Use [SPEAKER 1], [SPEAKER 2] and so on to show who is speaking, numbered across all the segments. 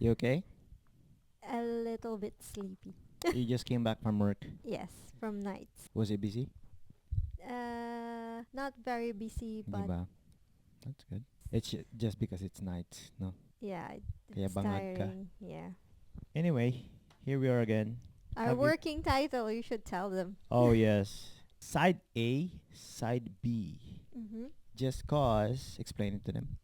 [SPEAKER 1] You okay?
[SPEAKER 2] A little bit sleepy.
[SPEAKER 1] You just came back from work.
[SPEAKER 2] Yes, from nights.
[SPEAKER 1] Was it busy?
[SPEAKER 2] Not very busy,
[SPEAKER 1] Di
[SPEAKER 2] but
[SPEAKER 1] ba? That's good. It's just because it's night, no?
[SPEAKER 2] yeah,
[SPEAKER 1] Kaya
[SPEAKER 2] it's
[SPEAKER 1] bangag ka.
[SPEAKER 2] tiring. Yeah.
[SPEAKER 1] Anyway, here we are again.
[SPEAKER 2] Our
[SPEAKER 1] Have you-
[SPEAKER 2] working title, you should tell them.
[SPEAKER 1] Oh, yes. Side A, Side B.
[SPEAKER 2] Mm-hmm.
[SPEAKER 1] Just cause, explain it to them.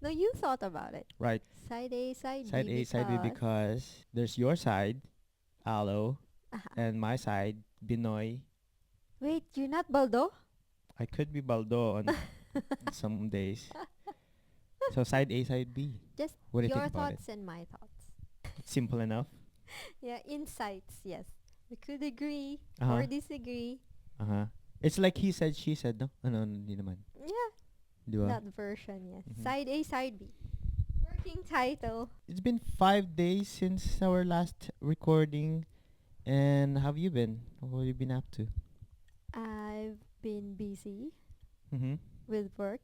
[SPEAKER 2] No, you thought about it.
[SPEAKER 1] Right.
[SPEAKER 2] Side A, side
[SPEAKER 1] Side
[SPEAKER 2] B.
[SPEAKER 1] A, Side B because there's your side, Alo,
[SPEAKER 2] Uh-huh.
[SPEAKER 1] and my side, Binoy.
[SPEAKER 2] Wait, you're not Baldo?
[SPEAKER 1] I could be Baldo on some days. So side A, Side B.
[SPEAKER 2] Just
[SPEAKER 1] What do you
[SPEAKER 2] your
[SPEAKER 1] think about it?
[SPEAKER 2] thoughts and my thoughts.
[SPEAKER 1] It's simple enough.
[SPEAKER 2] Yeah, insights, yes. We could agree
[SPEAKER 1] Uh-huh.
[SPEAKER 2] or disagree.
[SPEAKER 1] Uh-huh. It's like he said, she said, no? Ano, hindi naman.
[SPEAKER 2] Yeah,
[SPEAKER 1] Di ba?
[SPEAKER 2] that version, yes.
[SPEAKER 1] Mhm.
[SPEAKER 2] Side A, side B. Working title.
[SPEAKER 1] It's been 5 days since our last recording. And how have you been? What have you been up to?
[SPEAKER 2] I've been busy
[SPEAKER 1] Mm-hmm.
[SPEAKER 2] with work.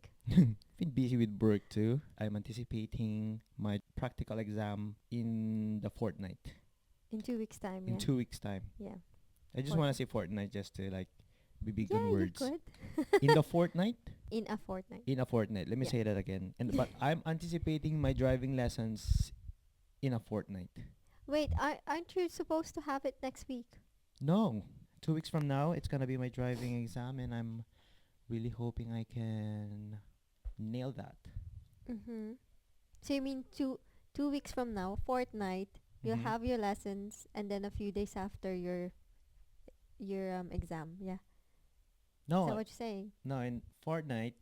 [SPEAKER 1] Been busy with work too. I'm anticipating my practical exam in the fortnight.
[SPEAKER 2] In 2 weeks' time,
[SPEAKER 1] In
[SPEAKER 2] yeah.
[SPEAKER 1] 2 weeks' time.
[SPEAKER 2] Yeah.
[SPEAKER 1] I just
[SPEAKER 2] Fort-
[SPEAKER 1] want to say fortnight just to like be big
[SPEAKER 2] Yeah,
[SPEAKER 1] on
[SPEAKER 2] you
[SPEAKER 1] words.
[SPEAKER 2] could.
[SPEAKER 1] In the fortnight?
[SPEAKER 2] In a fortnight.
[SPEAKER 1] In a fortnight. Let me
[SPEAKER 2] Yeah.
[SPEAKER 1] say that again. And but I'm anticipating my driving lessons in a fortnight.
[SPEAKER 2] Wait, aren't you supposed to have it next week?
[SPEAKER 1] No. 2 weeks from now, it's gonna be my driving exam, and I'm really hoping I can nail that.
[SPEAKER 2] Mm-hmm. So you mean two weeks from now, fortnight, you'll
[SPEAKER 1] Mhm.
[SPEAKER 2] have your lessons, and then a few days after your exam. Yeah. Is that
[SPEAKER 1] No,
[SPEAKER 2] what you're saying?
[SPEAKER 1] no. In fortnight,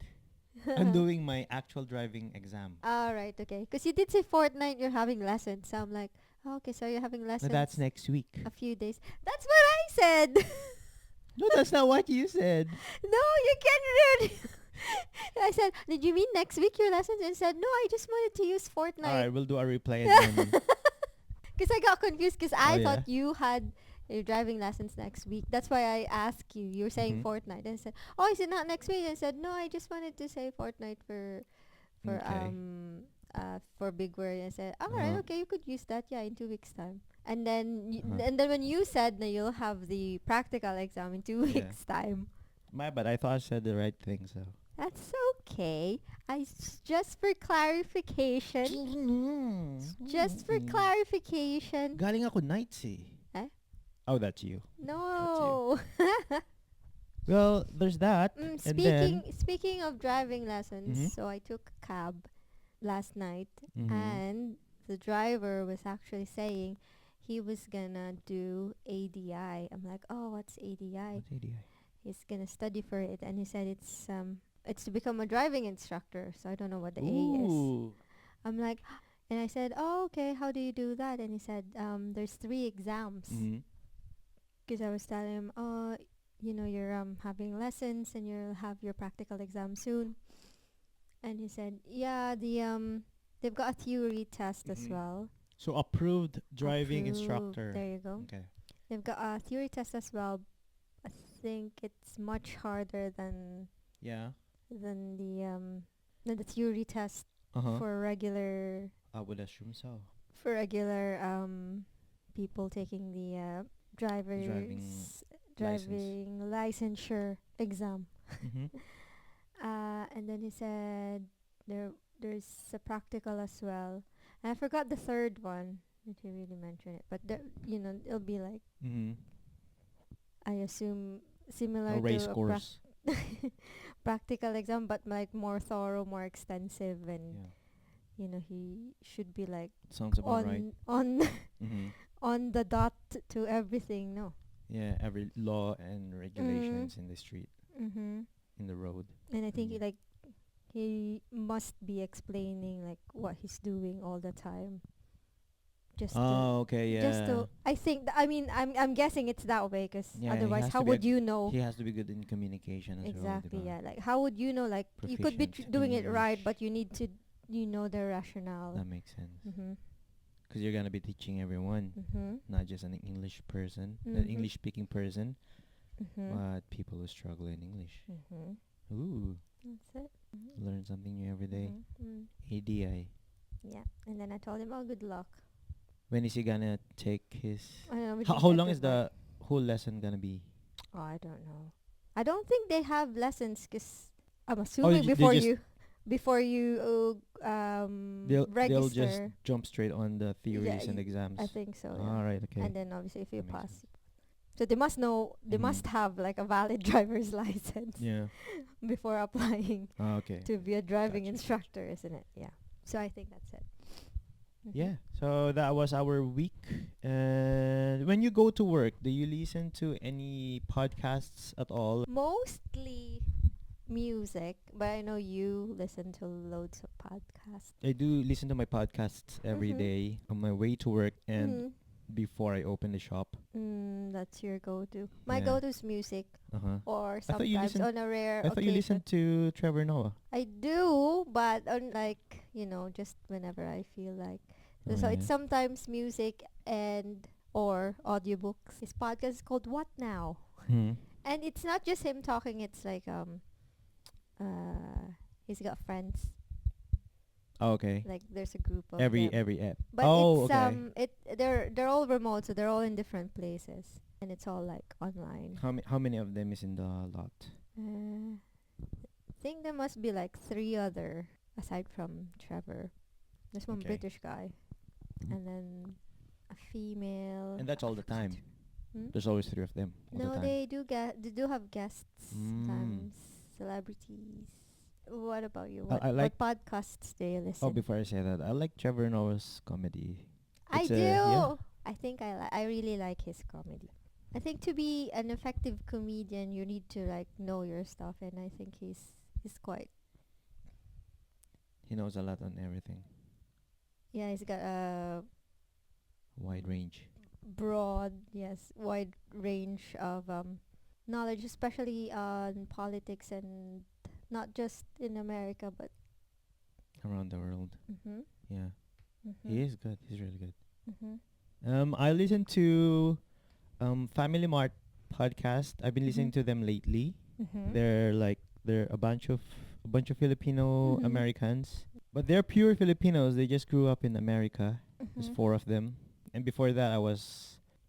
[SPEAKER 1] I'm doing my actual driving exam.
[SPEAKER 2] All right, okay. Because you did say fortnight, you're having lessons. So I'm like, oh, okay, so you're having
[SPEAKER 1] No,
[SPEAKER 2] lessons.
[SPEAKER 1] that's next week.
[SPEAKER 2] A few days. That's what I said.
[SPEAKER 1] No, that's not what you said.
[SPEAKER 2] No, you can't really. I said, did you mean next week your lessons? And said, no, I just wanted to use
[SPEAKER 1] All right,
[SPEAKER 2] fortnight.
[SPEAKER 1] we'll do a replay and then.
[SPEAKER 2] Because I got confused because I
[SPEAKER 1] Oh,
[SPEAKER 2] thought
[SPEAKER 1] yeah?
[SPEAKER 2] you had your driving lessons next week. That's why I asked you. You were saying
[SPEAKER 1] Mhm.
[SPEAKER 2] fortnight. And I said, oh, is it not next week? And I said, no, I just wanted to say fortnight
[SPEAKER 1] Okay.
[SPEAKER 2] for big word. And I said, all right,
[SPEAKER 1] Uh-huh.
[SPEAKER 2] okay, you could use that, yeah, in 2 weeks' time. And then
[SPEAKER 1] Uh-huh.
[SPEAKER 2] and then when you said that you'll have the practical exam in 2
[SPEAKER 1] Yeah.
[SPEAKER 2] weeks' time.
[SPEAKER 1] My bad. I thought I said the right thing, so.
[SPEAKER 2] That's okay. Just for clarification. Just for clarification.
[SPEAKER 1] Galing ako nights eh.
[SPEAKER 2] Eh?
[SPEAKER 1] Oh, that's you.
[SPEAKER 2] No.
[SPEAKER 1] Well, there's that. And then.
[SPEAKER 2] Speaking of driving lessons,
[SPEAKER 1] Mhm.
[SPEAKER 2] so I took a cab last night,
[SPEAKER 1] Mhm.
[SPEAKER 2] and the driver was actually saying he was gonna do ADI. I'm like, oh, what's ADI?
[SPEAKER 1] What's ADI?
[SPEAKER 2] He's gonna study for it, and he said it's to become a driving instructor. So I don't know what the A is.
[SPEAKER 1] Ooh.
[SPEAKER 2] I'm like, and I said, oh, okay, how do you do that? And he said, there's 3 exams.
[SPEAKER 1] Mhm.
[SPEAKER 2] Because I was telling him, oh, you're having lessons and you'll have your practical exam soon. And he said, yeah, they've got a theory test as
[SPEAKER 1] Mhm.
[SPEAKER 2] well.
[SPEAKER 1] So approved driving
[SPEAKER 2] Approved.
[SPEAKER 1] instructor.
[SPEAKER 2] There you go.
[SPEAKER 1] Okay.
[SPEAKER 2] They've got a theory test as well. I think it's much harder than
[SPEAKER 1] Yeah.
[SPEAKER 2] than the theory test
[SPEAKER 1] Uh-huh.
[SPEAKER 2] for regular
[SPEAKER 1] I would assume so.
[SPEAKER 2] people taking the driver's driving licensure exam.
[SPEAKER 1] Mhm.
[SPEAKER 2] And then he said there's a practical as well. And I forgot the third one. Did he really mention it? But it'll be like,
[SPEAKER 1] Mhm.
[SPEAKER 2] I assume, similar
[SPEAKER 1] A race
[SPEAKER 2] to
[SPEAKER 1] course.
[SPEAKER 2] practical exam, but like more thorough, more extensive, and
[SPEAKER 1] Yeah.
[SPEAKER 2] he should be like
[SPEAKER 1] Sounds about right.
[SPEAKER 2] on
[SPEAKER 1] Mhm.
[SPEAKER 2] on the dot to everything. No.
[SPEAKER 1] Yeah, every law and regulations in the street,
[SPEAKER 2] Mhm.
[SPEAKER 1] in the road.
[SPEAKER 2] And I think
[SPEAKER 1] Mhm.
[SPEAKER 2] he must be explaining like what he's doing all the time. Just to
[SPEAKER 1] Oh, okay, yeah.
[SPEAKER 2] just to I think I mean I'm guessing it's that way, because
[SPEAKER 1] Yeah, he
[SPEAKER 2] otherwise
[SPEAKER 1] has
[SPEAKER 2] how
[SPEAKER 1] to be
[SPEAKER 2] would you know?
[SPEAKER 1] He has to be good in communication as
[SPEAKER 2] Exactly,
[SPEAKER 1] well.
[SPEAKER 2] yeah. Like how would you know, like you could be
[SPEAKER 1] Proficient
[SPEAKER 2] doing
[SPEAKER 1] in
[SPEAKER 2] it right,
[SPEAKER 1] English.
[SPEAKER 2] but you need to the rationale.
[SPEAKER 1] That makes sense.
[SPEAKER 2] Mhm.
[SPEAKER 1] Because you're gonna be teaching everyone,
[SPEAKER 2] Mhm.
[SPEAKER 1] not just an English person, an
[SPEAKER 2] Mhm.
[SPEAKER 1] English speaking person,
[SPEAKER 2] Mhm.
[SPEAKER 1] but people who struggle in English.
[SPEAKER 2] Mhm.
[SPEAKER 1] Ooh,
[SPEAKER 2] That's it. Mhm.
[SPEAKER 1] learn something new every day.
[SPEAKER 2] Mhm. Mm.
[SPEAKER 1] ADI.
[SPEAKER 2] Yeah. And then I told him, "Oh, good luck."
[SPEAKER 1] When is he gonna take his?
[SPEAKER 2] I don't know. We
[SPEAKER 1] How
[SPEAKER 2] didn't get
[SPEAKER 1] long
[SPEAKER 2] to
[SPEAKER 1] is
[SPEAKER 2] that.
[SPEAKER 1] the whole lesson gonna be?
[SPEAKER 2] Oh, I don't know. I don't think they have lessons 'cause I'm
[SPEAKER 1] Oh,
[SPEAKER 2] assuming
[SPEAKER 1] they just
[SPEAKER 2] before you
[SPEAKER 1] they'll just
[SPEAKER 2] register.
[SPEAKER 1] jump straight on the
[SPEAKER 2] Yeah,
[SPEAKER 1] theories and exams.
[SPEAKER 2] I think so. Yeah.
[SPEAKER 1] All right, okay.
[SPEAKER 2] And then obviously if you
[SPEAKER 1] That makes
[SPEAKER 2] pass,
[SPEAKER 1] sense.
[SPEAKER 2] so they must know. They
[SPEAKER 1] Mhm.
[SPEAKER 2] must have like a valid driver's license
[SPEAKER 1] Yeah.
[SPEAKER 2] before applying
[SPEAKER 1] Okay.
[SPEAKER 2] to be a driving
[SPEAKER 1] Gotcha.
[SPEAKER 2] instructor, isn't it? Yeah. So I think that's it.
[SPEAKER 1] Yeah. So that was our week. And when you go to work, do you listen to any podcasts at all?
[SPEAKER 2] Mostly music, but I know you listen to loads of podcasts.
[SPEAKER 1] I do listen to my podcasts every
[SPEAKER 2] Mhm.
[SPEAKER 1] day on my way to work and before I open the shop.
[SPEAKER 2] That's your go-to. My
[SPEAKER 1] Yeah.
[SPEAKER 2] go-to is music,
[SPEAKER 1] Uh-huh.
[SPEAKER 2] or
[SPEAKER 1] thought you
[SPEAKER 2] sometimes
[SPEAKER 1] listened-
[SPEAKER 2] on a rare
[SPEAKER 1] I thought you
[SPEAKER 2] occasion.
[SPEAKER 1] listened to Trevor Noah.
[SPEAKER 2] I do, but on like just whenever I feel like. So it's
[SPEAKER 1] Yeah.
[SPEAKER 2] sometimes music and or audiobooks. His podcast is called What Now,
[SPEAKER 1] Hmm.
[SPEAKER 2] and it's not just him talking. It's like he's got friends.
[SPEAKER 1] Oh, okay.
[SPEAKER 2] Like there's a group of
[SPEAKER 1] Every
[SPEAKER 2] them.
[SPEAKER 1] app.
[SPEAKER 2] But
[SPEAKER 1] Oh,
[SPEAKER 2] it's
[SPEAKER 1] okay.
[SPEAKER 2] they're all remote, so they're all in different places, and it's all like online.
[SPEAKER 1] How many of them is in the lot?
[SPEAKER 2] I think there must be like 3 other aside from Trevor. There's one
[SPEAKER 1] Okay.
[SPEAKER 2] British guy, and then a female.
[SPEAKER 1] And that's all the time.
[SPEAKER 2] Hmm?
[SPEAKER 1] There's always 3 of them all the
[SPEAKER 2] No,
[SPEAKER 1] time.
[SPEAKER 2] they do have guests
[SPEAKER 1] Mm.
[SPEAKER 2] sometimes, celebrities. What about you?
[SPEAKER 1] I like-
[SPEAKER 2] what podcasts do you listen?
[SPEAKER 1] Oh, before I say that, I like Trevor Noah's comedy.
[SPEAKER 2] I
[SPEAKER 1] It's
[SPEAKER 2] do.
[SPEAKER 1] yeah.
[SPEAKER 2] I think I really like his comedy. I think to be an effective comedian, you need to like know your stuff, and I think he's quite.
[SPEAKER 1] He knows a lot on everything.
[SPEAKER 2] Yeah, he's got a
[SPEAKER 1] Wide range.
[SPEAKER 2] wide range of knowledge, especially on politics, and not just in America, but.
[SPEAKER 1] Around the world.
[SPEAKER 2] Mhm.
[SPEAKER 1] Yeah.
[SPEAKER 2] Mhm.
[SPEAKER 1] He is good. He's really good.
[SPEAKER 2] Mhm.
[SPEAKER 1] I listen to Family Mart podcast. I've been listening
[SPEAKER 2] Mhm.
[SPEAKER 1] to them lately.
[SPEAKER 2] Mhm.
[SPEAKER 1] They're a bunch of Filipino
[SPEAKER 2] Mhm.
[SPEAKER 1] Americans, but they're pure Filipinos. They just grew up in America. There's
[SPEAKER 2] Mhm.
[SPEAKER 1] 4 of them. And before that,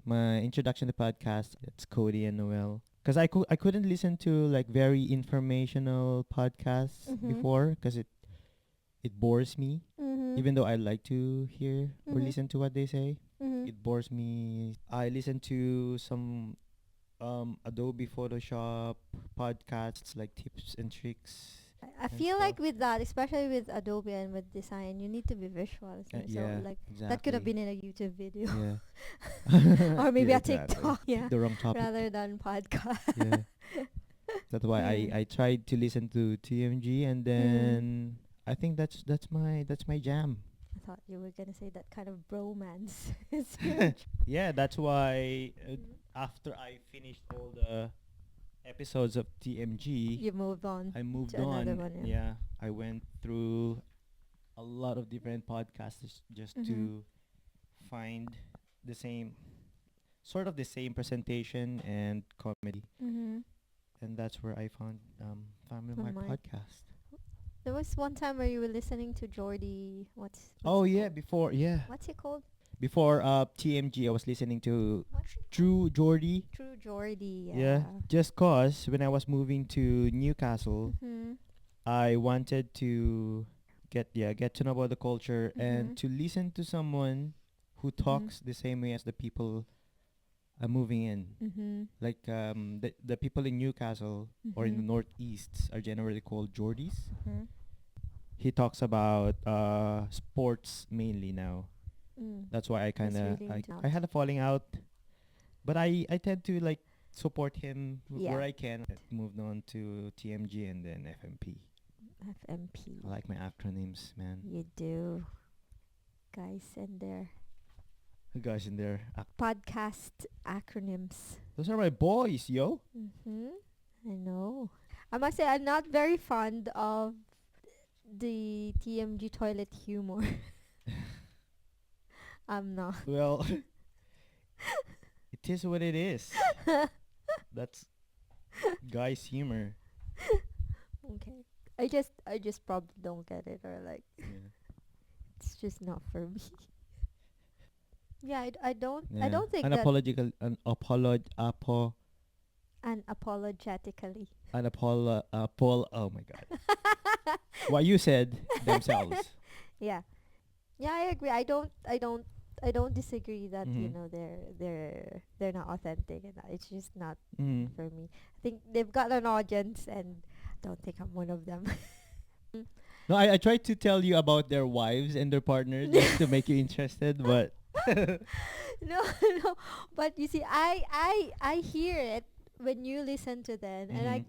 [SPEAKER 1] my introduction to podcast. It's Cody and Noel. Cause I couldn't listen to like very informational podcasts
[SPEAKER 2] Mhm.
[SPEAKER 1] before, cause it bores me.
[SPEAKER 2] Mhm.
[SPEAKER 1] Even though I like to hear or
[SPEAKER 2] Mhm.
[SPEAKER 1] listen to what they say,
[SPEAKER 2] Mhm.
[SPEAKER 1] it bores me. I listen to some Adobe Photoshop podcasts like tips and tricks.
[SPEAKER 2] I
[SPEAKER 1] and
[SPEAKER 2] feel like
[SPEAKER 1] stuff.
[SPEAKER 2] with that, especially with Adobe and with design, you need to be visual. So
[SPEAKER 1] Yeah,
[SPEAKER 2] like
[SPEAKER 1] exactly.
[SPEAKER 2] that could have been in a YouTube video.
[SPEAKER 1] Yeah.
[SPEAKER 2] Or maybe
[SPEAKER 1] Yeah,
[SPEAKER 2] a TikTok. Yeah.
[SPEAKER 1] The wrong topic.
[SPEAKER 2] Rather than podcast.
[SPEAKER 1] Yeah. That's why
[SPEAKER 2] Yeah.
[SPEAKER 1] I tried to listen to TMG, and then I think that's my jam.
[SPEAKER 2] I thought you were gonna say that kind of bromance.
[SPEAKER 1] Yeah, that's why after I finished all the episodes of TMG,
[SPEAKER 2] You moved on.
[SPEAKER 1] I moved
[SPEAKER 2] to
[SPEAKER 1] on.
[SPEAKER 2] another one, yeah.
[SPEAKER 1] Yeah, I went through a lot of different podcasts just
[SPEAKER 2] Mhm.
[SPEAKER 1] to find the same presentation and comedy,
[SPEAKER 2] Mhm.
[SPEAKER 1] and that's where I found Family
[SPEAKER 2] Family
[SPEAKER 1] Mart
[SPEAKER 2] Mart.
[SPEAKER 1] podcast.
[SPEAKER 2] There was one time where you were listening to Jordy. What's
[SPEAKER 1] Oh
[SPEAKER 2] it
[SPEAKER 1] yeah,
[SPEAKER 2] called? What's it called?
[SPEAKER 1] before TMG, I was listening to
[SPEAKER 2] What's it
[SPEAKER 1] True Jordy.
[SPEAKER 2] True Jordy.
[SPEAKER 1] Yeah, just cause when I was moving to Newcastle,
[SPEAKER 2] Mhm.
[SPEAKER 1] I wanted to get to know about the culture
[SPEAKER 2] Mhm.
[SPEAKER 1] and to listen to someone who talks the same way as the people moving in.
[SPEAKER 2] Mhm.
[SPEAKER 1] Like the people in Newcastle or in the
[SPEAKER 2] Mhm.
[SPEAKER 1] Northeast are generally called Geordies.
[SPEAKER 2] Mhm.
[SPEAKER 1] He talks about sports mainly now. That's why I kind of
[SPEAKER 2] really into
[SPEAKER 1] I had a falling out, but I tend to like support him where
[SPEAKER 2] Yeah.
[SPEAKER 1] I can. Moved on to TMG and then FMP.
[SPEAKER 2] FMP.
[SPEAKER 1] I like my acronyms, man.
[SPEAKER 2] You do. Guys and their
[SPEAKER 1] Guys in there.
[SPEAKER 2] podcast acronyms.
[SPEAKER 1] Those are my boys, yo.
[SPEAKER 2] I know. I must say I'm not very fond of the TMG toilet humor. I'm not.
[SPEAKER 1] Well, it is what it is. That's guys' humor.
[SPEAKER 2] Okay. I just probably don't get it, or like
[SPEAKER 1] Yeah.
[SPEAKER 2] it's just not for me. Yeah, I
[SPEAKER 1] Yeah.
[SPEAKER 2] don't think that
[SPEAKER 1] Unapological,
[SPEAKER 2] unapologetically.
[SPEAKER 1] oh my God. What you said themselves.
[SPEAKER 2] Yeah. Yeah, I agree. I don't disagree that, you
[SPEAKER 1] Mm-hmm.
[SPEAKER 2] know, they're not authentic and that. It's just not
[SPEAKER 1] Mm-hmm.
[SPEAKER 2] for me. I think they've got an audience and I don't think I'm one of them.
[SPEAKER 1] No, I tried to tell you about their wives and their partners just to make you interested, but
[SPEAKER 2] No, no. But you see, I hear it when you listen to them,
[SPEAKER 1] mm-hmm.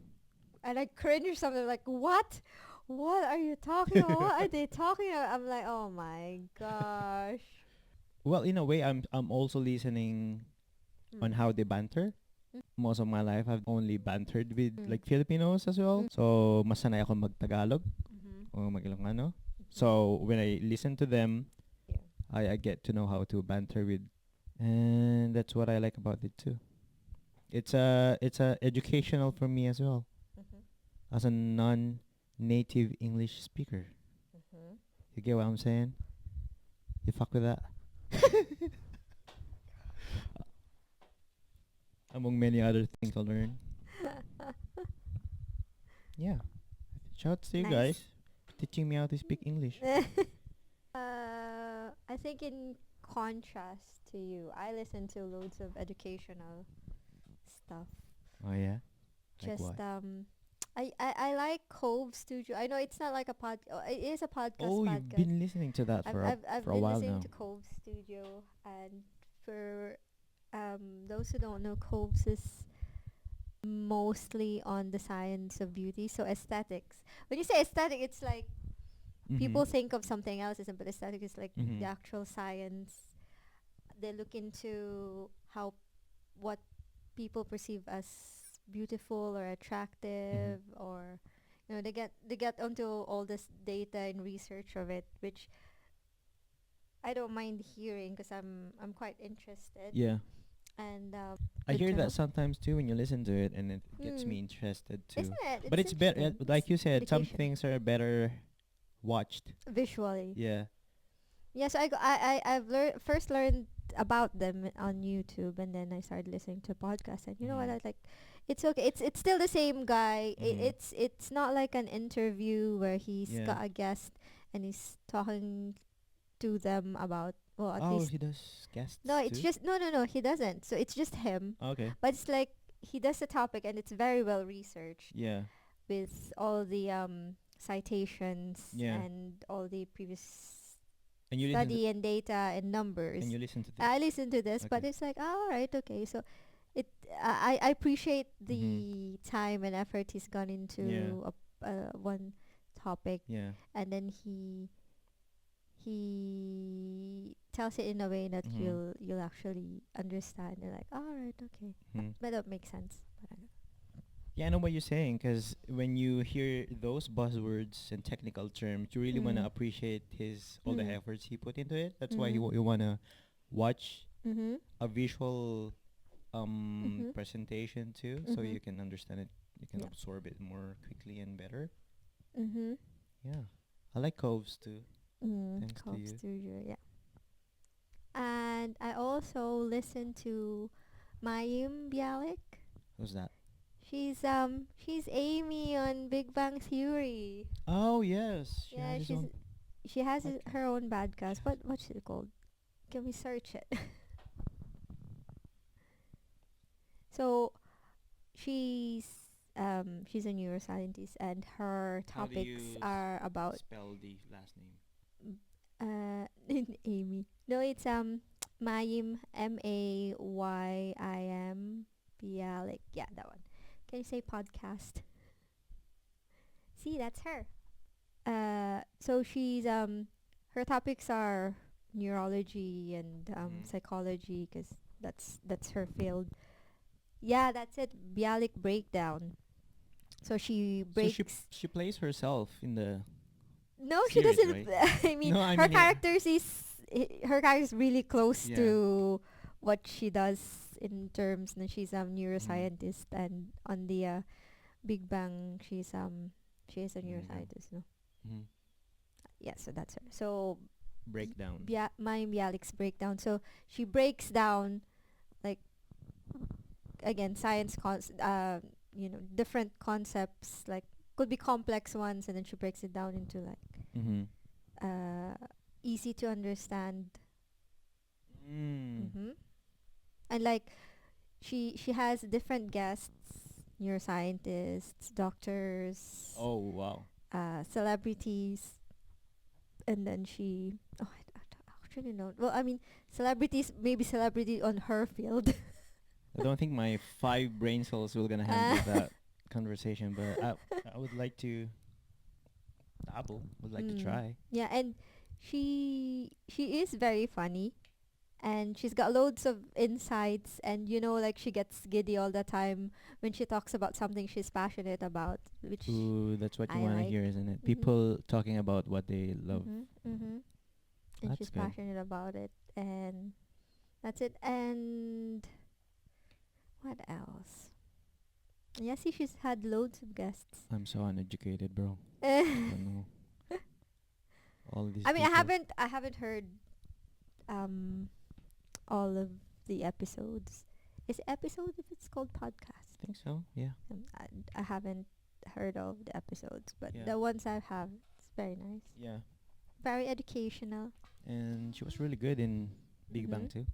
[SPEAKER 2] and I cringe something like, what? What are you talking about? What are they talking about? I'm like, oh my gosh.
[SPEAKER 1] Well, in a way, I'm also listening on
[SPEAKER 2] Mm.
[SPEAKER 1] how they banter. Most of my life, I've only bantered with
[SPEAKER 2] Mm.
[SPEAKER 1] like Filipinos as well.
[SPEAKER 2] Mm.
[SPEAKER 1] So, mas sanay ako mag-Tagalog
[SPEAKER 2] Mm-hmm.
[SPEAKER 1] o mag-Ilocano.
[SPEAKER 2] Mm-hmm.
[SPEAKER 1] So, when I listen to them,
[SPEAKER 2] Yeah.
[SPEAKER 1] I get to know how to banter with, and that's what I like about it too. It's a educational for me as well
[SPEAKER 2] Mm-hmm.
[SPEAKER 1] as a non-native English speaker.
[SPEAKER 2] Mm-hmm.
[SPEAKER 1] You get what I'm saying? You fuck with that? Among many other things I learned. Yeah. Shout out to you
[SPEAKER 2] Nice.
[SPEAKER 1] guys for teaching me how to speak English.
[SPEAKER 2] I think in contrast to you, I listen to loads of educational stuff.
[SPEAKER 1] Oh yeah. Like
[SPEAKER 2] Just
[SPEAKER 1] what?
[SPEAKER 2] I like Cove Studio. I know it's not like a pod. It is a podcast.
[SPEAKER 1] Oh, you've
[SPEAKER 2] Podcast.
[SPEAKER 1] been listening to that
[SPEAKER 2] I've
[SPEAKER 1] for a
[SPEAKER 2] been
[SPEAKER 1] while
[SPEAKER 2] listening
[SPEAKER 1] now.
[SPEAKER 2] to Cove Studio, and for those who don't know, Coves is mostly on the science of beauty, so aesthetics. When you say aesthetic, it's like people think of something else, isn't? But aesthetic is like the actual science. They look into how what people perceive as beautiful or attractive, or you know, they get onto all this data and research of it, which I don't mind hearing because I'm quite interested.
[SPEAKER 1] Yeah.
[SPEAKER 2] And
[SPEAKER 1] I
[SPEAKER 2] good
[SPEAKER 1] hear
[SPEAKER 2] to
[SPEAKER 1] that
[SPEAKER 2] know.
[SPEAKER 1] sometimes too when you listen to it, and it gets
[SPEAKER 2] Mm.
[SPEAKER 1] me interested too.
[SPEAKER 2] Isn't it?
[SPEAKER 1] But it's better,
[SPEAKER 2] interesting.
[SPEAKER 1] like you said, some
[SPEAKER 2] Education.
[SPEAKER 1] things are better watched.
[SPEAKER 2] Visually.
[SPEAKER 1] Yeah.
[SPEAKER 2] Yes, I've first learned about them on YouTube, and then I started listening to podcasts. And you know what? I like. It's okay. It's still the same guy. It's not like an interview where he's
[SPEAKER 1] Yeah.
[SPEAKER 2] got a guest and he's talking to them about, well, at
[SPEAKER 1] Oh,
[SPEAKER 2] least
[SPEAKER 1] he does guests
[SPEAKER 2] no. It's
[SPEAKER 1] too?
[SPEAKER 2] just no. He doesn't. So it's just him.
[SPEAKER 1] Okay.
[SPEAKER 2] But it's like he does the topic, and it's very well researched
[SPEAKER 1] Yeah.
[SPEAKER 2] with all the citations
[SPEAKER 1] Yeah.
[SPEAKER 2] and all the previous
[SPEAKER 1] And you listen to
[SPEAKER 2] study and data and numbers.
[SPEAKER 1] and you listen to this.
[SPEAKER 2] I listen to this, but
[SPEAKER 1] Okay.
[SPEAKER 2] it's like, all right, okay. So it I appreciate the
[SPEAKER 1] Mhm.
[SPEAKER 2] time and effort he's gone into
[SPEAKER 1] Yeah.
[SPEAKER 2] one topic,
[SPEAKER 1] Yeah.
[SPEAKER 2] and then he tells it in a way that you'll actually understand. And like, all right, okay, but that makes sense.
[SPEAKER 1] Yeah, I know what you're saying, because when you hear those buzzwords and technical terms, you really want to appreciate all the efforts he put into it. That's why you want to watch a visual presentation too, so you can understand it, you can absorb it more quickly and better. Yeah, I like Coves too. Thanks to
[SPEAKER 2] Cove
[SPEAKER 1] you.
[SPEAKER 2] Studio, yeah. And I also listen to Mayim Bialik.
[SPEAKER 1] Who's that?
[SPEAKER 2] She's Amy on Big Bang Theory.
[SPEAKER 1] Oh yes,
[SPEAKER 2] Yeah, she has her own podcast. What's it called? Can we search it? So she's a neuroscientist, and her
[SPEAKER 1] How do
[SPEAKER 2] topics
[SPEAKER 1] you
[SPEAKER 2] are about
[SPEAKER 1] spell the last name?
[SPEAKER 2] Amy. No, it's Mayim, Mayim Bialik. Yeah, that one. Can you say podcast? See, that's her. So she's her topics are neurology and psychology, 'cause that's her field. Yeah, that's it. Bialik breakdown. So she breaks.
[SPEAKER 1] So she plays herself in the.
[SPEAKER 2] No, she
[SPEAKER 1] series,
[SPEAKER 2] doesn't.
[SPEAKER 1] right?
[SPEAKER 2] I mean,
[SPEAKER 1] No, I
[SPEAKER 2] her
[SPEAKER 1] mean, yeah.
[SPEAKER 2] characters her character is really close
[SPEAKER 1] Yeah.
[SPEAKER 2] to what she does in terms. And she's neuroscientist, and on the Big Bang, she is a neuroscientist. No.
[SPEAKER 1] Mhm.
[SPEAKER 2] Yeah, so that's her. So
[SPEAKER 1] Breakdown.
[SPEAKER 2] Mayim Bialik's breakdown. So she breaks down, like, again, different concepts, like, could be complex ones, and then she breaks it down into, like,
[SPEAKER 1] Mm-hmm.
[SPEAKER 2] easy to understand.
[SPEAKER 1] Mm.
[SPEAKER 2] Mm-hmm. And, like, she has different guests, neuroscientists, doctors,
[SPEAKER 1] Oh wow.
[SPEAKER 2] celebrities, and then I actually know. Well, I mean, celebrities, maybe celebrity on her field.
[SPEAKER 1] I don't think my 5 brain cells will gonna handle that conversation, but I would like to dabble. Would like to try.
[SPEAKER 2] Yeah, and she is very funny, and she's got loads of insights, and like, she gets giddy all the time when she talks about something she's passionate about, which
[SPEAKER 1] Ooh, that's what you
[SPEAKER 2] I
[SPEAKER 1] want to
[SPEAKER 2] like.
[SPEAKER 1] hear, isn't it?
[SPEAKER 2] Mhm.
[SPEAKER 1] People talking about what they love.
[SPEAKER 2] And
[SPEAKER 1] That's
[SPEAKER 2] she's
[SPEAKER 1] good.
[SPEAKER 2] passionate about it, and that's it. And what else? Yeah, see, she's had loads of guests.
[SPEAKER 1] I'm so uneducated, bro. I
[SPEAKER 2] I
[SPEAKER 1] don't know all these.
[SPEAKER 2] mean, I
[SPEAKER 1] details.
[SPEAKER 2] haven't heard all of the episodes. Is it episode if it's called podcast?
[SPEAKER 1] I think so. Yeah.
[SPEAKER 2] I haven't heard of the episodes, but
[SPEAKER 1] Yeah.
[SPEAKER 2] the ones I have, it's very nice,
[SPEAKER 1] Yeah.
[SPEAKER 2] very educational.
[SPEAKER 1] And she was really good in Big Bang
[SPEAKER 2] Mhm.
[SPEAKER 1] too.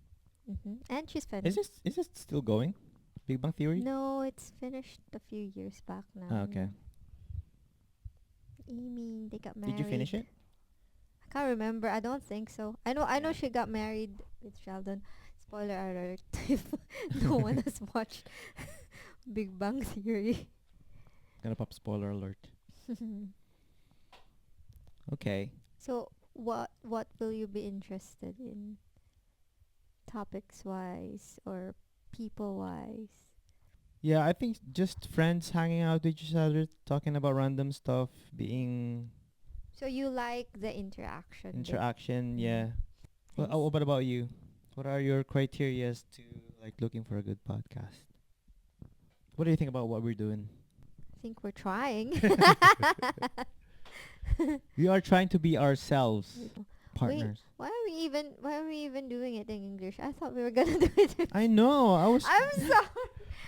[SPEAKER 2] And she's funny.
[SPEAKER 1] Is this still going? Big Bang Theory?
[SPEAKER 2] No, it's finished a few years back now.
[SPEAKER 1] Ah, okay.
[SPEAKER 2] You mean they got married?
[SPEAKER 1] Did you finish it?
[SPEAKER 2] I can't remember. I don't think so. I know
[SPEAKER 1] Yeah.
[SPEAKER 2] she got married with Sheldon. Spoiler alert if no one has watched Big Bang Theory.
[SPEAKER 1] Gonna pop spoiler alert. Okay.
[SPEAKER 2] So what will you be interested in, topics wise or people wise?
[SPEAKER 1] Yeah, I think just friends hanging out with each other, talking about random stuff, being
[SPEAKER 2] So you like the interaction?
[SPEAKER 1] interaction.
[SPEAKER 2] Mhm.
[SPEAKER 1] Yeah. Well,
[SPEAKER 2] Nice.
[SPEAKER 1] what about you? What are your criterias to like looking for a good podcast? What do you think about what we're doing?
[SPEAKER 2] I think we're trying.
[SPEAKER 1] We are trying to be ourselves, partners.
[SPEAKER 2] Why are we even doing it in English? I thought we were gonna do it.
[SPEAKER 1] I know. I was
[SPEAKER 2] I'm sorry.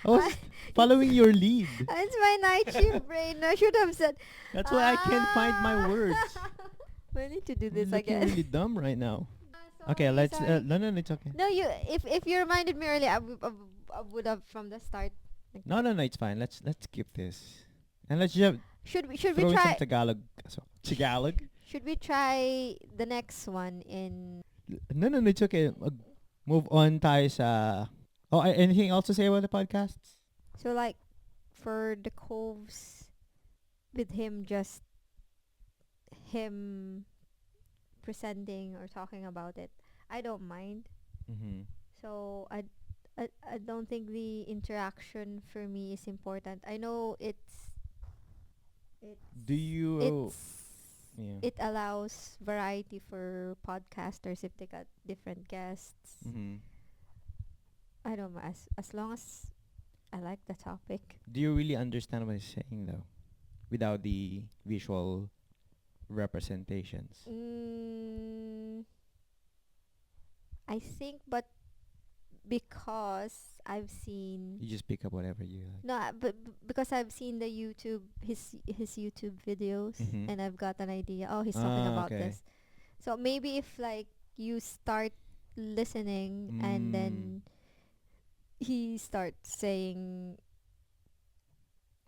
[SPEAKER 1] I was following your lead.
[SPEAKER 2] It's my night shift brain. I should have said.
[SPEAKER 1] That's why I can't find my words.
[SPEAKER 2] We need to do
[SPEAKER 1] I'm
[SPEAKER 2] this
[SPEAKER 1] looking
[SPEAKER 2] again.
[SPEAKER 1] really dumb right now.
[SPEAKER 2] Ah,
[SPEAKER 1] Okay,
[SPEAKER 2] sorry,
[SPEAKER 1] let's.
[SPEAKER 2] sorry.
[SPEAKER 1] No, it's okay.
[SPEAKER 2] No, if you reminded me earlier, I would have from the start.
[SPEAKER 1] No, it's fine. Let's skip this, and let's just
[SPEAKER 2] Should we
[SPEAKER 1] throw in some
[SPEAKER 2] try
[SPEAKER 1] Tagalog. So, Tagalog.
[SPEAKER 2] should we try the next one in?
[SPEAKER 1] No, it's okay. Move on tayo sa... Oh, anything else to say about the podcasts?
[SPEAKER 2] So, like, for the Coves, with him presenting or talking about it, I don't mind.
[SPEAKER 1] Mm-hmm.
[SPEAKER 2] So I don't think the interaction for me is important. I know
[SPEAKER 1] Do you... yeah.
[SPEAKER 2] it allows variety for podcasters if they got different guests.
[SPEAKER 1] Mm-hmm.
[SPEAKER 2] I don't know, as long as I like the topic.
[SPEAKER 1] Do you really understand what he's saying, though? Without the visual representations.
[SPEAKER 2] I think, but because I've seen
[SPEAKER 1] You just pick up whatever you like.
[SPEAKER 2] no, because I've seen the his YouTube videos,
[SPEAKER 1] Mhm.
[SPEAKER 2] and I've got an idea. Oh, he's talking about
[SPEAKER 1] okay.
[SPEAKER 2] this. So maybe if, like, you start listening and then he starts saying,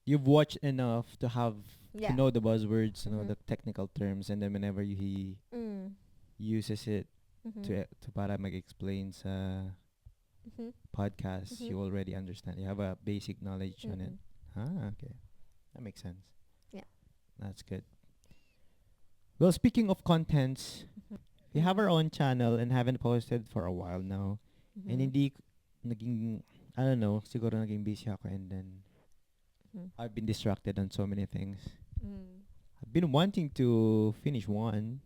[SPEAKER 1] You've watched enough to have
[SPEAKER 2] yeah,
[SPEAKER 1] to know the buzzwords, to know
[SPEAKER 2] Mhm.
[SPEAKER 1] the technical terms, and then whenever he uses it to para mag-explain sa podcast,
[SPEAKER 2] Mhm.
[SPEAKER 1] you already understand. You have a basic knowledge on it. Okay. That makes sense.
[SPEAKER 2] Yeah.
[SPEAKER 1] That's good. Well, speaking of contents, we have our own channel and haven't posted for a while now. And hindi naging, I don't know, siguro naging busy ako, and then I've been distracted on so many things. I've been wanting to finish one,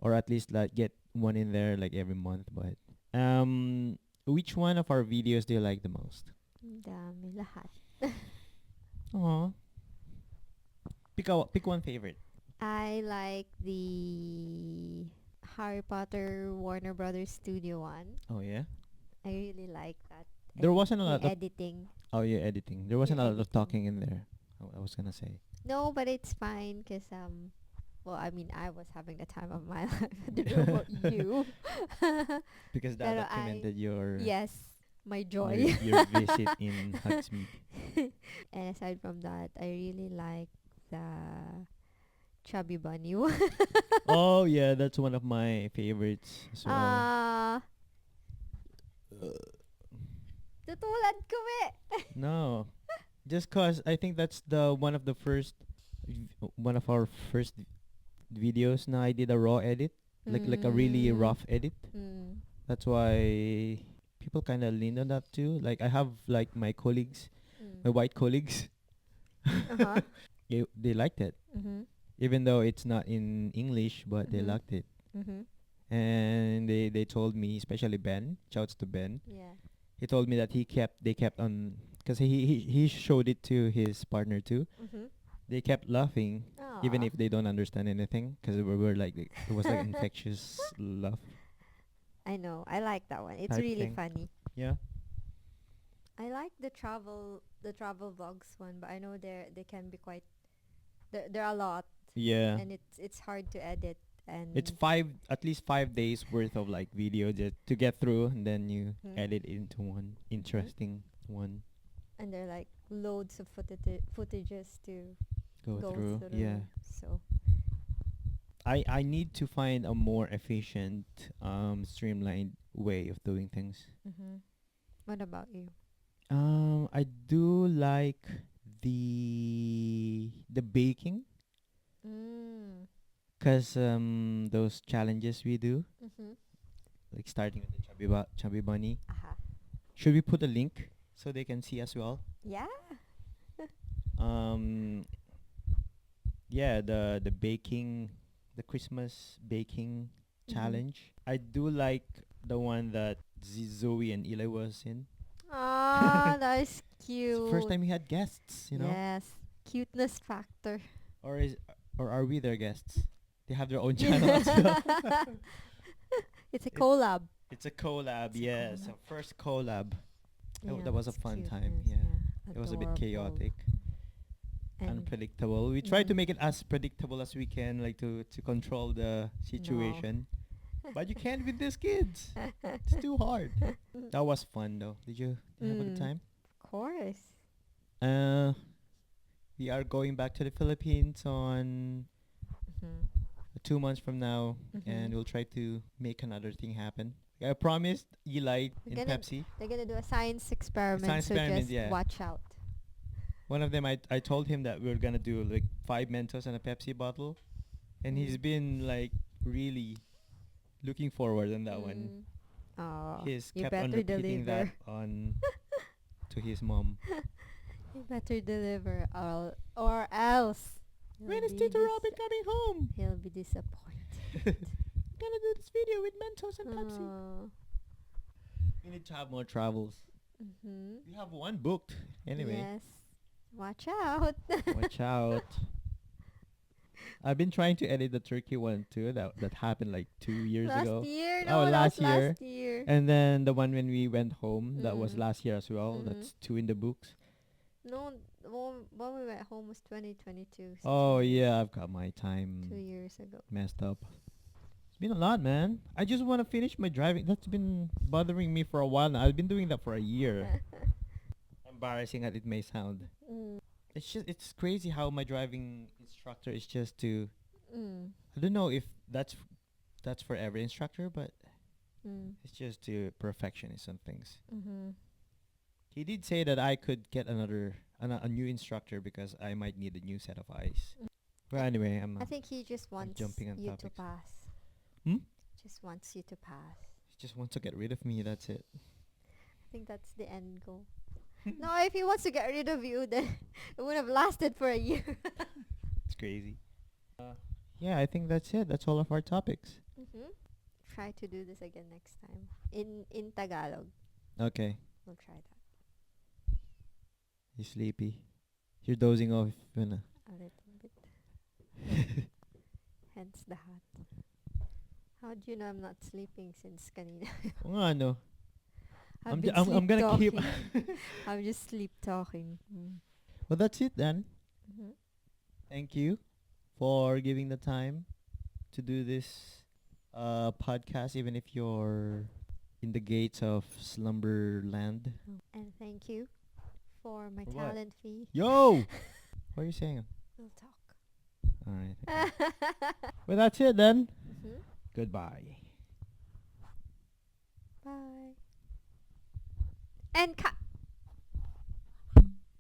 [SPEAKER 1] or at least like get one in there like every month, but which one of our videos do you like the most?
[SPEAKER 2] Dami lahat.
[SPEAKER 1] Aww. Pick one favorite.
[SPEAKER 2] I like the Harry Potter Warner Brothers Studio one.
[SPEAKER 1] Oh yeah.
[SPEAKER 2] I really like that.
[SPEAKER 1] There
[SPEAKER 2] And
[SPEAKER 1] wasn't a
[SPEAKER 2] the
[SPEAKER 1] lot of
[SPEAKER 2] editing.
[SPEAKER 1] oh yeah editing. There wasn't
[SPEAKER 2] Your
[SPEAKER 1] a lot of
[SPEAKER 2] editing.
[SPEAKER 1] talking in there. I was gonna say.
[SPEAKER 2] No, but it's fine because well, I mean, I was having the time of my life. I don't know about you.
[SPEAKER 1] Because that
[SPEAKER 2] Pero
[SPEAKER 1] documented your
[SPEAKER 2] yes, my
[SPEAKER 1] your,
[SPEAKER 2] joy.
[SPEAKER 1] your visit in Hugsmead.
[SPEAKER 2] And aside from that, I really like the Chubby Bunny one.
[SPEAKER 1] Oh yeah, that's one of my favorites as well.
[SPEAKER 2] Tutulad ko
[SPEAKER 1] No, just cause I think that's the one of our first videos. Now I did a raw edit, like a really rough edit.
[SPEAKER 2] Mm.
[SPEAKER 1] That's why people kind of lean on that too. Like I have like my colleagues, my white colleagues.
[SPEAKER 2] Uh-huh.
[SPEAKER 1] They liked it,
[SPEAKER 2] Mhm.
[SPEAKER 1] even though it's not in English, but they
[SPEAKER 2] Mhm.
[SPEAKER 1] liked it.
[SPEAKER 2] Mhm.
[SPEAKER 1] And they told me, especially Ben, shouts to Ben.
[SPEAKER 2] Yeah.
[SPEAKER 1] He told me that they kept on, because he showed it to his partner too.
[SPEAKER 2] Mhm.
[SPEAKER 1] They kept laughing even
[SPEAKER 2] Aw.
[SPEAKER 1] if they don't understand anything, because we were like it was like infectious laugh
[SPEAKER 2] I know. I like that one. It's
[SPEAKER 1] type
[SPEAKER 2] really
[SPEAKER 1] thing.
[SPEAKER 2] funny.
[SPEAKER 1] Yeah.
[SPEAKER 2] I like the travel vlogs one, but I know they can be quite there are a lot
[SPEAKER 1] Yeah.
[SPEAKER 2] and it's hard to edit and
[SPEAKER 1] It's at least 5 days worth of like video just to get through, and then you
[SPEAKER 2] Mhm.
[SPEAKER 1] edit into one interesting one.
[SPEAKER 2] and there are like loads of footages to
[SPEAKER 1] Go
[SPEAKER 2] go
[SPEAKER 1] through.
[SPEAKER 2] through.
[SPEAKER 1] Yeah.
[SPEAKER 2] So
[SPEAKER 1] I need to find a more efficient, streamlined way of doing things.
[SPEAKER 2] what about you?
[SPEAKER 1] I do like the baking,
[SPEAKER 2] Mm.
[SPEAKER 1] 'cause those challenges we do,
[SPEAKER 2] Mhm.
[SPEAKER 1] like starting with the chubby bunny.
[SPEAKER 2] Aha.
[SPEAKER 1] Should we put a link so they can see as well?
[SPEAKER 2] Yeah.
[SPEAKER 1] Um, yeah, the baking, the Christmas baking challenge. I do like the one that Zoe and Eli was in.
[SPEAKER 2] Ah, that is
[SPEAKER 1] It's
[SPEAKER 2] cute.
[SPEAKER 1] the first time we had guests, you know.
[SPEAKER 2] Yes. Cuteness factor.
[SPEAKER 1] Or are we their guests? They have their own channel as well.
[SPEAKER 2] It's a collab.
[SPEAKER 1] It's a collab,
[SPEAKER 2] It's a
[SPEAKER 1] yes.
[SPEAKER 2] collab.
[SPEAKER 1] A first collab.
[SPEAKER 2] Yeah,
[SPEAKER 1] That was a
[SPEAKER 2] it's
[SPEAKER 1] fun time,
[SPEAKER 2] cuteness,
[SPEAKER 1] yeah. It was a bit
[SPEAKER 2] adorable.
[SPEAKER 1] chaotic,
[SPEAKER 2] And
[SPEAKER 1] unpredictable. We try to
[SPEAKER 2] Mhm.
[SPEAKER 1] make it as predictable as we can, like to control the situation. But you can't with these kids. It's too hard. That was fun though. Did you have a good
[SPEAKER 2] Mm.
[SPEAKER 1] time?
[SPEAKER 2] Of course.
[SPEAKER 1] We are going back to the Philippines on
[SPEAKER 2] Mhm.
[SPEAKER 1] 2 months from now,
[SPEAKER 2] Mhm.
[SPEAKER 1] and we'll try to make another thing happen. I promised Eli
[SPEAKER 2] We're
[SPEAKER 1] in
[SPEAKER 2] gonna-
[SPEAKER 1] Pepsi.
[SPEAKER 2] They're gonna do a science experiment,
[SPEAKER 1] Science
[SPEAKER 2] so
[SPEAKER 1] experiment,
[SPEAKER 2] just
[SPEAKER 1] yeah.
[SPEAKER 2] watch out.
[SPEAKER 1] One of them, I told him that we were gonna do like 5 Mentos and a Pepsi bottle, and he's
[SPEAKER 2] Mm.
[SPEAKER 1] been like really looking forward on that one.
[SPEAKER 2] Oh,
[SPEAKER 1] He's
[SPEAKER 2] you
[SPEAKER 1] kept on
[SPEAKER 2] better
[SPEAKER 1] repeating
[SPEAKER 2] deliver.
[SPEAKER 1] that on to his mom.
[SPEAKER 2] You better deliver, or else.
[SPEAKER 1] When
[SPEAKER 2] he'll
[SPEAKER 1] is
[SPEAKER 2] be
[SPEAKER 1] Tito
[SPEAKER 2] dis-
[SPEAKER 1] Robin coming home?
[SPEAKER 2] He'll be disappointed.
[SPEAKER 1] Gonna do this video with Mentos and Pepsi.
[SPEAKER 2] Oh.
[SPEAKER 1] We need to have more travels.
[SPEAKER 2] Mhm.
[SPEAKER 1] We have one booked anyway.
[SPEAKER 2] Yes. Watch out.
[SPEAKER 1] Watch out. I've been trying to edit the Turkey one too. That happened like 2 years
[SPEAKER 2] last
[SPEAKER 1] ago.
[SPEAKER 2] year.
[SPEAKER 1] Oh,
[SPEAKER 2] No, that
[SPEAKER 1] last
[SPEAKER 2] was
[SPEAKER 1] year.
[SPEAKER 2] last year.
[SPEAKER 1] And then the one when we went home, that was
[SPEAKER 2] Mm.
[SPEAKER 1] last year as well.
[SPEAKER 2] Mhm.
[SPEAKER 1] That's 2 in the books.
[SPEAKER 2] No, the one when we went home was 2022. so
[SPEAKER 1] Oh
[SPEAKER 2] 2 years-
[SPEAKER 1] yeah, I've got my
[SPEAKER 2] 2
[SPEAKER 1] time
[SPEAKER 2] years ago.
[SPEAKER 1] messed up. It's been a lot, man. I just want to finish my driving. That's been bothering me for a while now. I've been doing that for a year. Embarrassing as it may sound.
[SPEAKER 2] Mm.
[SPEAKER 1] It's crazy how my driving instructor is just to,
[SPEAKER 2] Mm.
[SPEAKER 1] I don't know if that's for every instructor, but
[SPEAKER 2] Mm.
[SPEAKER 1] it's just to perfectionist on things.
[SPEAKER 2] Mhm.
[SPEAKER 1] He did say that I could get a new instructor because I might need a new set of eyes. But anyway,
[SPEAKER 2] I think he just wants
[SPEAKER 1] jumping on
[SPEAKER 2] you to
[SPEAKER 1] topics.
[SPEAKER 2] pass.
[SPEAKER 1] Hmm?
[SPEAKER 2] Just wants you to pass.
[SPEAKER 1] He just wants to get rid of me. That's it.
[SPEAKER 2] I think that's the end goal. No, if he wants to get rid of you, then it would have lasted for a year.
[SPEAKER 1] It's crazy. Yeah, I think that's it. That's all of our topics.
[SPEAKER 2] Try to do this again next time in Tagalog.
[SPEAKER 1] Okay.
[SPEAKER 2] We'll try that
[SPEAKER 1] You're sleepy. You're dozing off. Yun
[SPEAKER 2] a little bit. Hence the hat. How How do you know I'm not sleeping since kanina?
[SPEAKER 1] Oo nga, no?
[SPEAKER 2] I've
[SPEAKER 1] I'm,
[SPEAKER 2] been
[SPEAKER 1] ju- I'm gonna keep...
[SPEAKER 2] sleep-talking. I'm just sleep talking.
[SPEAKER 1] Well, that's it then.
[SPEAKER 2] Mm-hmm.
[SPEAKER 1] Thank you for giving the time to do this podcast, even if you're in the gates of slumberland.
[SPEAKER 2] And thank you for my
[SPEAKER 1] For what?
[SPEAKER 2] talent fee.
[SPEAKER 1] Yo! What are you saying?
[SPEAKER 2] We'll talk.
[SPEAKER 1] All right. Okay. Well, that's it then.
[SPEAKER 2] Mm-hmm.
[SPEAKER 1] Goodbye.
[SPEAKER 2] Bye. And cut.